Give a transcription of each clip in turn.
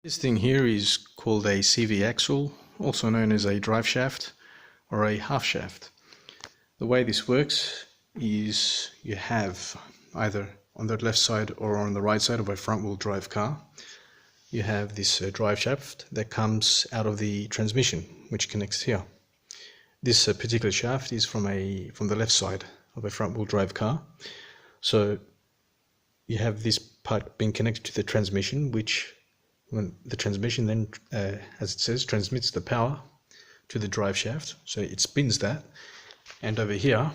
This thing here is called a CV axle, also known as a drive shaft or a half shaft. The way this works is you have either on the left side or on the right side of a front wheel drive car, you have this drive shaft that comes out of the transmission, which connects here. This particular shaft is from the left side of a front wheel drive car. So you have this part being connected to the transmission, which when the transmission then, as it says, transmits the power to the drive shaft. So it spins that. And over here,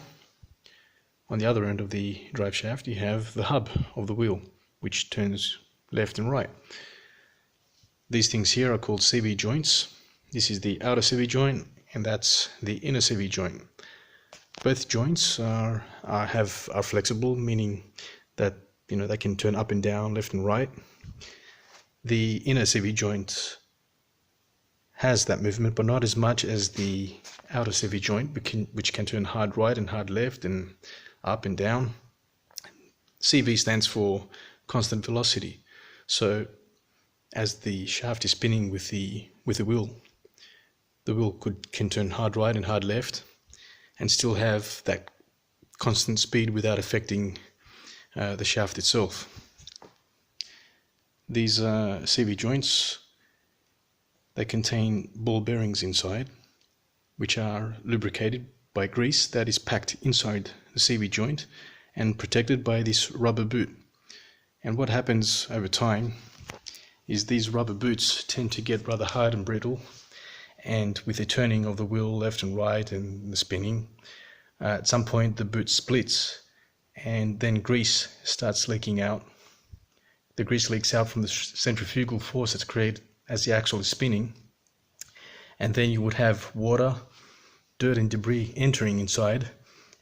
on the other end of the drive shaft, you have the hub of the wheel, which turns left and right. These things here are called CV joints. This is the outer CV joint, and that's the inner CV joint. Both joints are flexible, meaning that they can turn up and down, left and right. The inner CV joint has that movement, but not as much as the outer CV joint, which can turn hard right and hard left and up and down. CV stands for constant velocity. So as the shaft is spinning with the wheel, the wheel can turn hard right and hard left and still have that constant speed without affecting the shaft itself. These CV joints, they contain ball bearings inside, which are lubricated by grease that is packed inside the CV joint and protected by this rubber boot. And what happens over time is these rubber boots tend to get rather hard and brittle, and with the turning of the wheel left and right and the spinning, at some point the boot splits and then grease starts leaking out. The grease leaks out from the centrifugal force that's created as the axle is spinning, and then you would have water, dirt and debris entering inside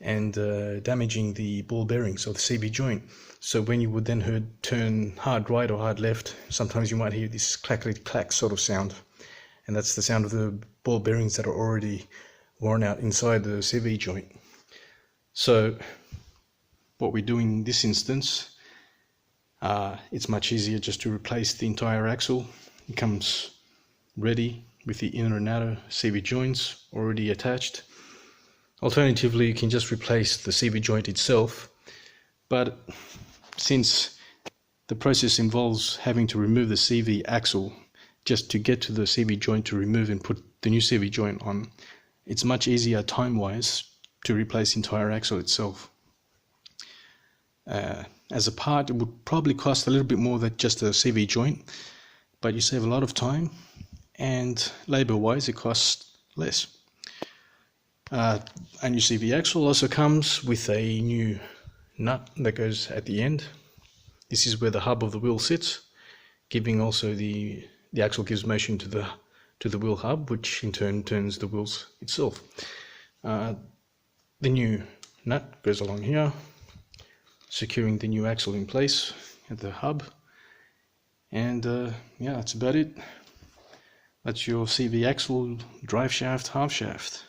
and damaging the ball bearings of the CV joint. So when you would then turn hard right or hard left, sometimes you might hear this clackety clack sort of sound, and that's the sound of the ball bearings that are already worn out inside the CV joint. So what we do in this instance, it's much easier just to replace the entire axle. It comes ready with the inner and outer CV joints already attached. Alternatively, you can just replace the CV joint itself, but since the process involves having to remove the CV axle just to get to the CV joint to remove and put the new CV joint on, it's much easier time-wise to replace the entire axle itself. As a part, it would probably cost a little bit more than just a CV joint, but you save a lot of time, and labor-wise it costs less. A new CV axle also comes with a new nut that goes at the end. This is where the hub of the wheel sits, giving also the axle gives motion to the wheel hub, which in turn turns the wheels itself. The new nut goes along here, securing the new axle in place at the hub, and yeah, that's about it. That's your CV axle, drive shaft, half shaft.